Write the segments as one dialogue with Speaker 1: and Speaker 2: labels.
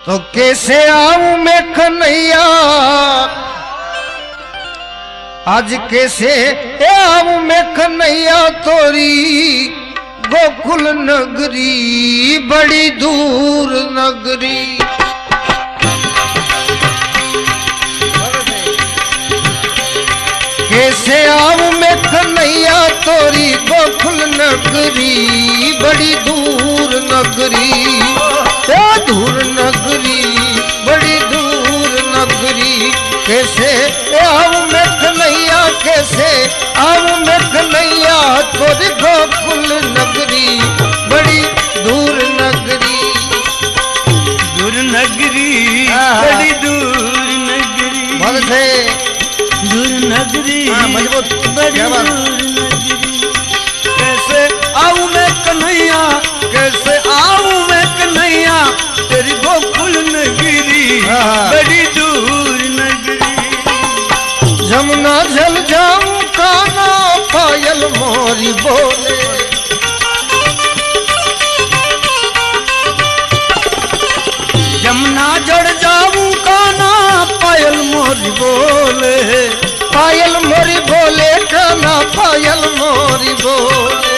Speaker 1: तो कैसे आऊं मैं कन्हैया, आज कैसे आऊं मैं कन्हैया तोरी गोकुल नगरी बड़ी दूर नगरी। कैसे आऊं मैं कन्हैया तोरी गोकुल नगरी बड़ी दूर नगरी, दूर नगरी बड़ी दूर नगरी। कैसे आऊं मैं कन्हैया, कैसे आऊं मैं कन्हैया तोरी गोकुल नगरी बड़ी दूर नगरी।
Speaker 2: दूर नगरी बड़ी दूर नगरी, दूर नगरी बड़ी दूर नगरी। कैसे आऊं मैं कन्हैया, कैसे आऊं मैं कन्हैया तेरी गोकुल नगरी बड़ी दूर नगरी।
Speaker 1: जमुना जल जाऊं काना पायल मोरी बोले,
Speaker 2: जमुना जड़ जाऊं काना पायल मोरी बोले,
Speaker 1: पायल मोरी बोले काना पायल मोरी बोले,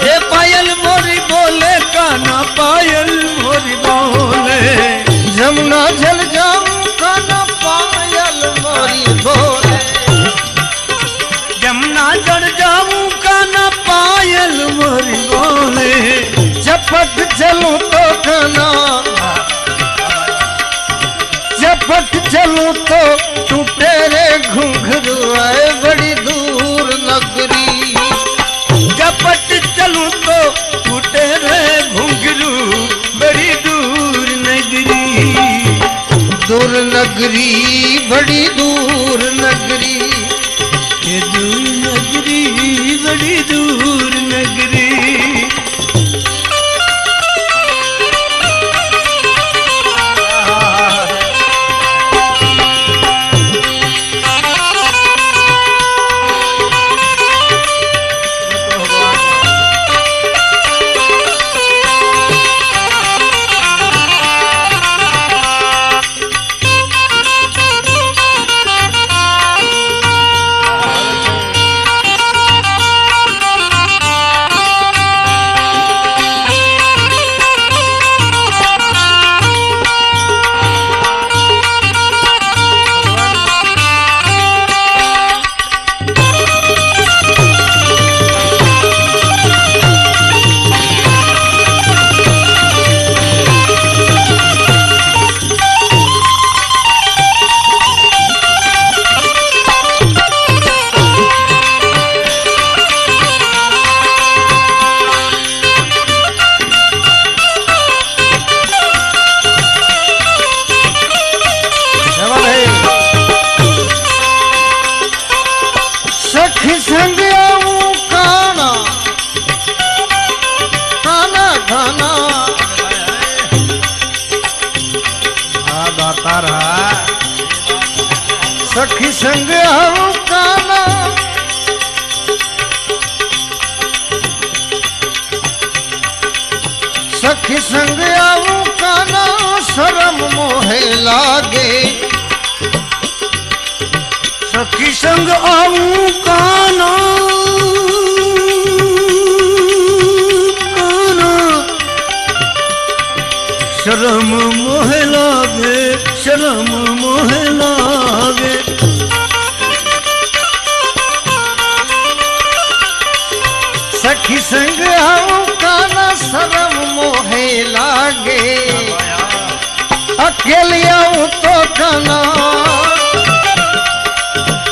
Speaker 2: हे पायल मोरी बोले काना पायल मोरी बोले।
Speaker 1: जमुना जल जाऊं काना पायल मोरी बोले,
Speaker 2: जमुना जड़ जाऊं काना पायल मोरी बोले।
Speaker 1: झपट चलूं तो काना, झपट चलूं तो टूटे रे घुंघरू आए बड़ी दूर नगरी।
Speaker 2: झपट चलूं तो टूटे रे घुंघरू बड़ी दूर नगरी।
Speaker 1: दूर नगरी बड़ी दूर नगरी,
Speaker 2: ये दूर नगरी बड़ी दूर नगरी।
Speaker 1: संग आऊं काना काना खाना गाता रहा। सखी संग आऊं काना, सखी संग आऊं काना शरम मोहे लागे।
Speaker 2: सखी संग आऊं काना, काना शर्म मोहे लागे, शर्म मोहे लागे।
Speaker 1: सखी संग आऊं काना शरम मोहे लागे। अकेली आऊं तो काना,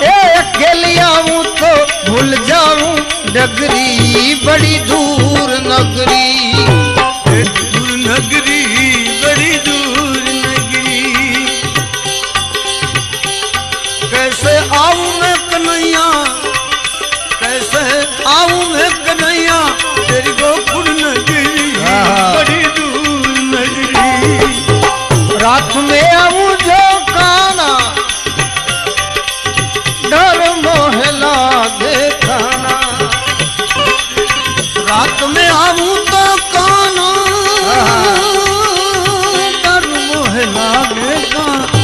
Speaker 1: अकेली आऊं तो भूल जाऊं नगरी बड़ी दूर नगरी।
Speaker 2: दूर नगरी बड़ी दूर नगरी। कैसे आऊं मैं कन्हैया, कैसे आऊं मैं कन्हैया तेरी गोकुल नगरी बड़ी दूर नगरी।
Speaker 1: रात में आऊं जो काना डर मोह लागे काना,
Speaker 2: रात में आऊं तो काना डर मोह लागे काना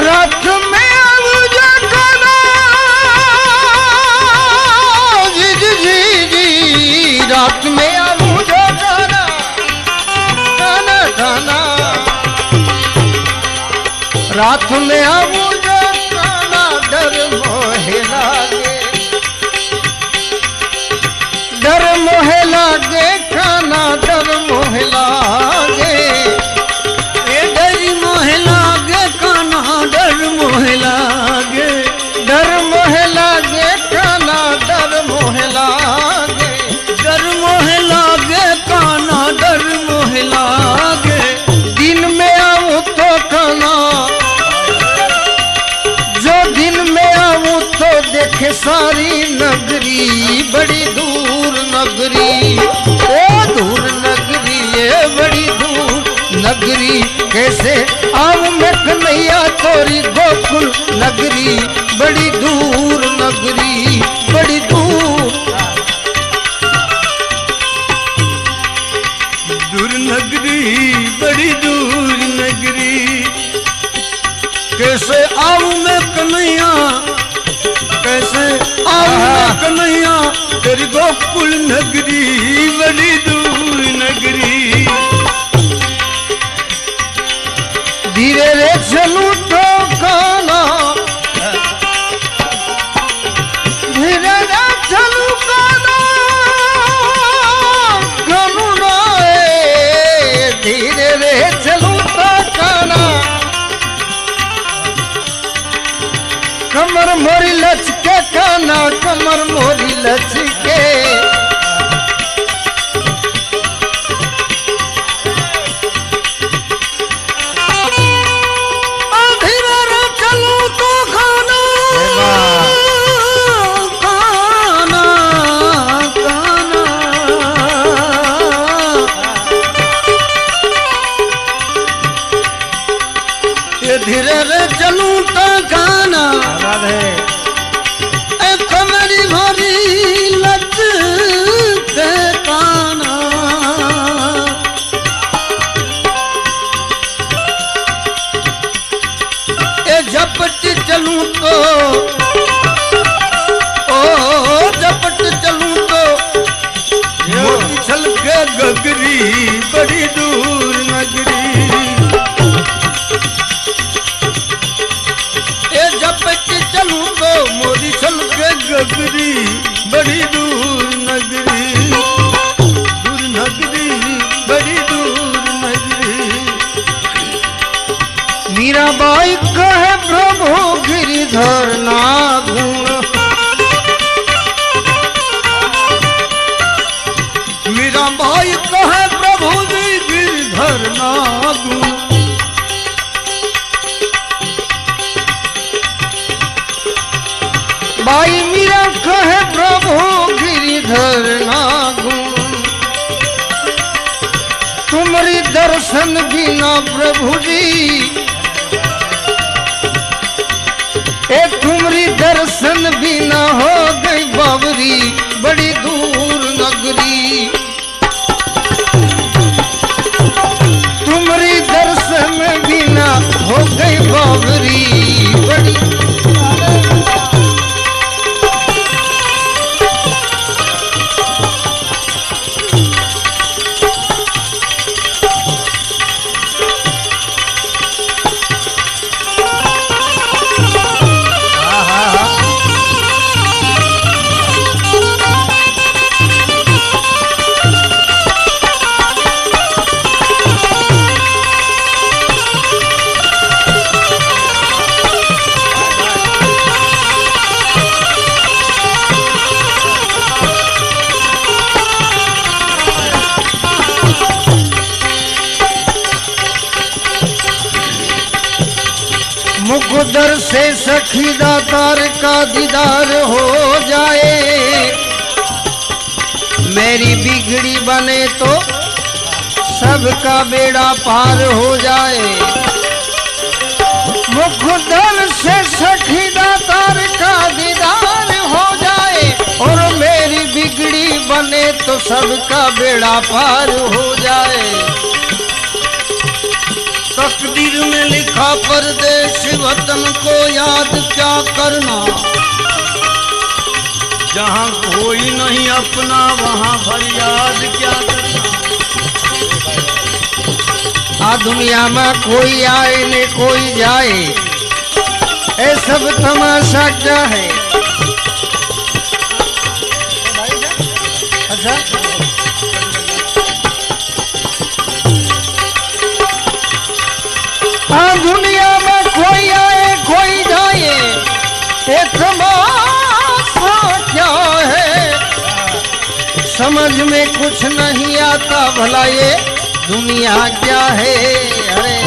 Speaker 1: रात में आऊजा काना जी जी जी जी रात में आऊजा काना काना काना रात में आऊजा काना डर मोहे लागे काना डर मोहे लागे
Speaker 2: ए डरी मोहे लागे काना डर मोहे लागे
Speaker 1: डर मोहे लागे काना डर मोहे लागे
Speaker 2: डर मोहे लागे काना डर मोहे लागे
Speaker 1: दिन में आऊं तो काना जो दिन में आऊं तो देखे सारी नगरी बड़ी दूर नगरी ओ दूर नगरी ये बड़ी दूर नगरी कैसे आऊं मैं कन्हैया तोरी गोकुल नगरी बड़ी दूर नगरी बड़ी दूर
Speaker 2: दूर नगरी बड़ी दूर नगरी कैसे आऊं मैं कन्हैया कैसे आऊं मैं कन्हैया तेरी गोकुल नगरी बड़ी दूर नगरी
Speaker 1: धीरे रे चलूं तो काना धीरे रे चलूं काना कानू नाए धीरे रे चलूं तो काना कमर मोरी लचके काना कमर मोरी लचके
Speaker 2: धीरे रे चलूं तो खाना काना काना ये धीरे रे चलूं तो खाना कमरी भरी लच के काना ए झपट चलूं तो ओ झपट चलूं तो मोती छल के गगरी बड़ी दूर नगरी ए झपट चलूं तो मोती छल के गगरी बड़ी दूर नगरी बड़ी दूर नगरी
Speaker 1: मीराबाई कहे प्रभु गिरिधर ना गुण
Speaker 2: मेरा भाई कहे प्रभु जी गिरधर नागु
Speaker 1: बाई मीरा कहे प्रभु गिरिधर ना गुण तुम्हारी दर्शन बिना प्रभु जी ए तुम्हारी दर्शन बिना हो गई बावरी बड़ी दूर नगरी तुम्हारी दर्शन बिना हो गई बावरी बड़ी मुकदर से सखी दातार का दीदार हो जाए मेरी बिगड़ी बने तो सबका बेड़ा पार हो जाए मुकदर से सखी दातार का दीदार हो जाए और मेरी बिगड़ी बने तो सबका बेड़ा पार हो जाए
Speaker 2: तकदीर में लिखा परदेश वतन को याद क्या करना, जहाँ कोई नहीं अपना वहाँ फरियाद क्या करना।
Speaker 1: आ दुनिया में कोई आए ने कोई जाए, ये सब तमाशा क्या है। अच्छा हाँ, दुनिया में कोई आए कोई जाए, ये तमाशा क्या है। समझ में कुछ नहीं आता भला ये दुनिया क्या है। अरे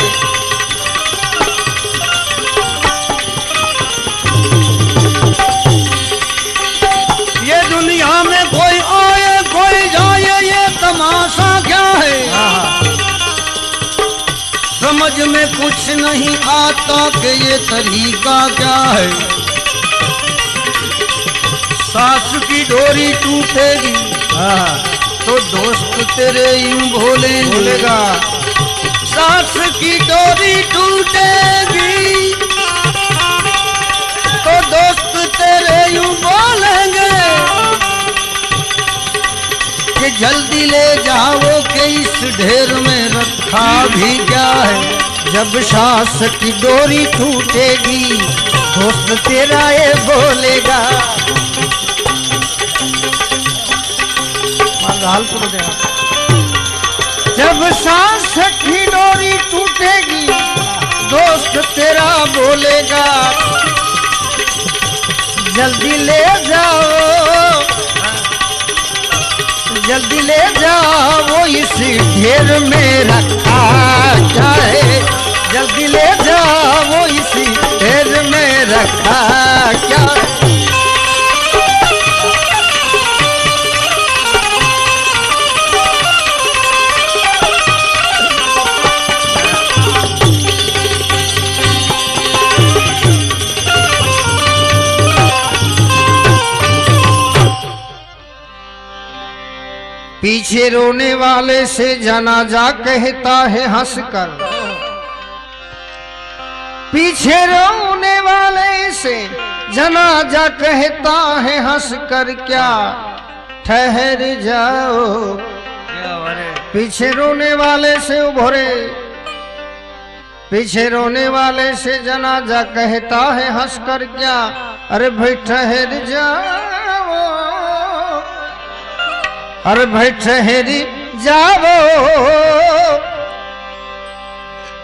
Speaker 2: ये दुनिया में कोई आए कोई जाए, ये तमाशा क्या है। समझ में कुछ नहीं आता कि ये तरीका क्या है। सास की डोरी टूटेगी तो दोस्त तेरे यूं भोलेगा। सास की डोरी टूटेगी तो दोस्त तेरे यूं बोलेंगे कि जल्दी ले जाओ कि इस ढेर में रखा भी क्या है। जब सास की डोरी टूटेगी दोस्त तेरा ये बोलेगा। जब सांस की डोरी टूटेगी दोस्त तेरा बोलेगा, जल्दी ले जाओ जल्दी ले जाओ इस ढेर में रखा क्या है। जल्दी ले जाओ इस ढेर में रखा क्या है। पीछे रोने वाले से जनाजा कहता है हंसकर। पीछे रोने वाले से जनाजा कहता है हंसकर, क्या ठहर जाओ। पीछे रोने वाले से उभरे, पीछे रोने वाले से जनाजा कहता है हंसकर, क्या अरे भाई ठहर जाओ, अरे भाई ठहरी जाओ,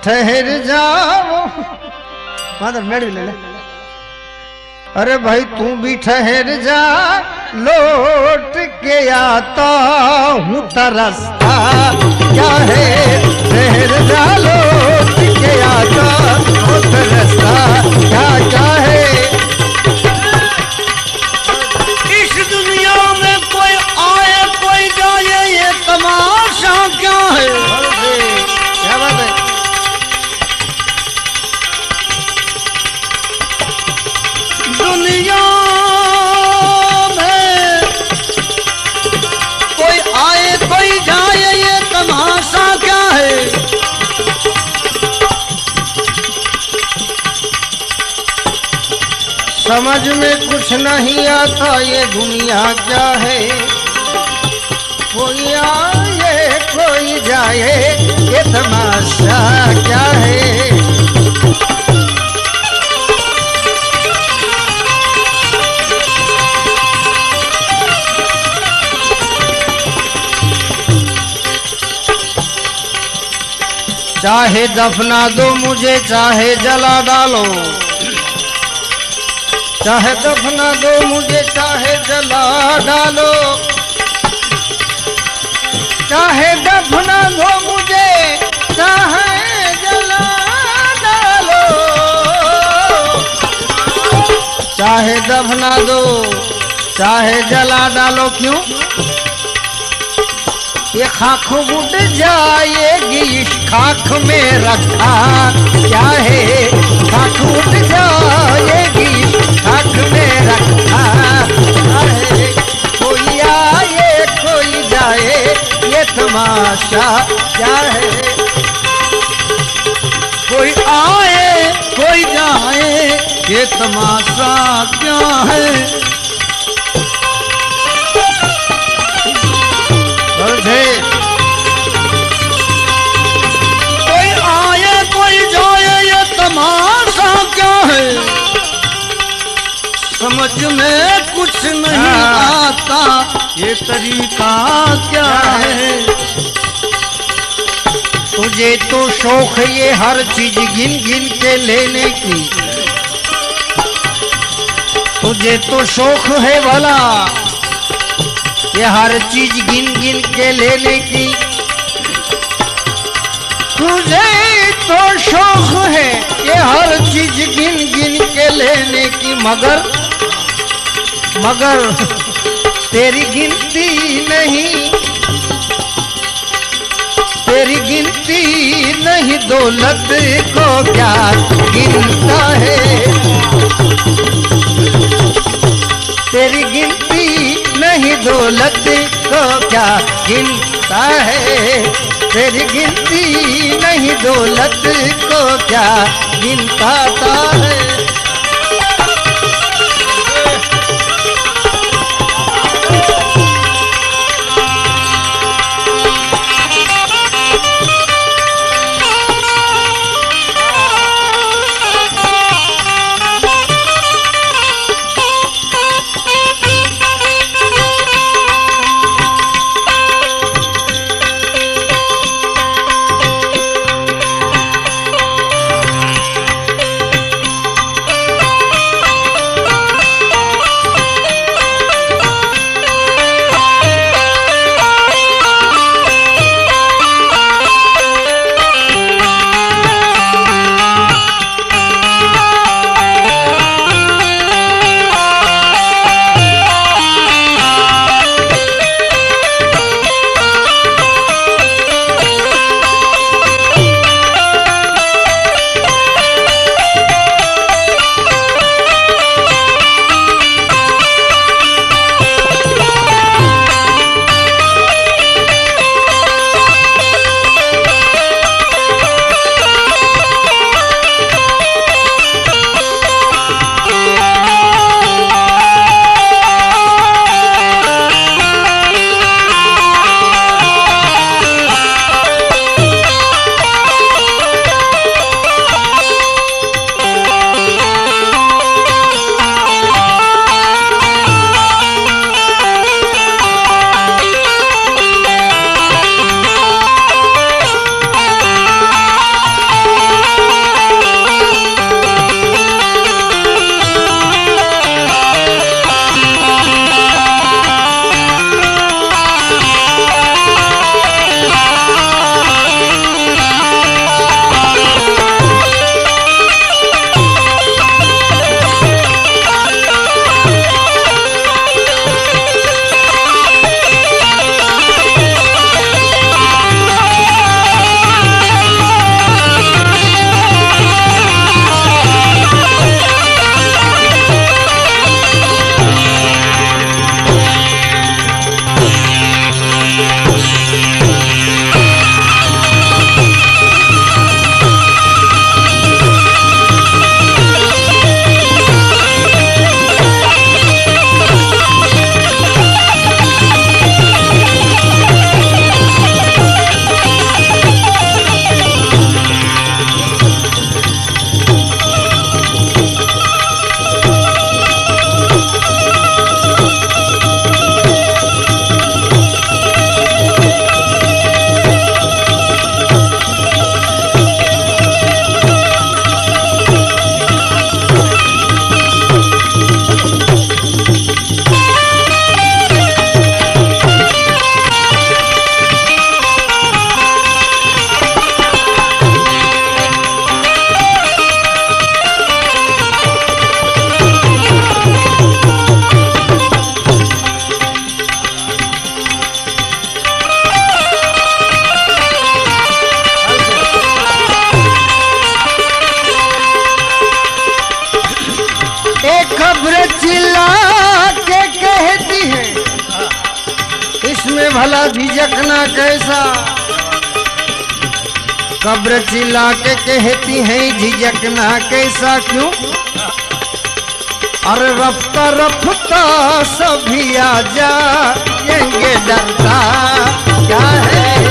Speaker 2: ठहर जाओ। माधर मेड़ भी ले ले। अरे भाई तू भी ठहर जा, लौट के आता हूँ रास्ता क्या है। ठहर जा लौट के आता हूँ रास्ता क्या क्या है। इस दुनिया में कोई आए कोई जाए, ये तमाशा क्या है।
Speaker 1: क्या बात है।
Speaker 2: दुनिया में कोई आए कोई जाए, ये तमाशा क्या है।
Speaker 1: समझ में कुछ नहीं आता ये दुनिया क्या है। कोई आए कोई जाए, ये तमाशा क्या है। चाहे दफना दो मुझे चाहे जला डालो, चाहे दफना दो मुझे चाहे जला डालो, चाहे दफना दो मुझे चाहे जला डालो, चाहे दफना दो चाहे जला डालो। क्यों? ये खाक उड़ जाएगी इस खाक में रखा क्या है। खाक उड़ जाएगी इस खाक में रखा क्या है। कोई आए कोई जाए, ये तमाशा क्या है।
Speaker 2: आए कोई जाए, ये तमाशा क्या है। कोई आए कोई जाए, ये तमाशा क्या है। समझ में कुछ नहीं आता, ये तरीका क्या है।
Speaker 1: तुझे तो शौक है ये हर चीज गिन गिन के लेने की, तुझे तो शौक है भला ये हर चीज गिन गिन के लेने की। तुझे तो शौक है ये हर चीज गिन गिन के लेने की, मगर तेरी गिनती नहीं, तेरी गिनती नहीं दौलत को क्या गिनता है। तेरी गिनती नहीं दौलत को क्या गिनता है। तेरी गिनती नहीं दौलत को क्या गिनता है। भला झिझकना कैसा। कब्र चिल्ला के कहती है झिझकना कैसा क्यों, अरे रफ्ता रफ्ता सभी आ जाएंगे डरता क्या है।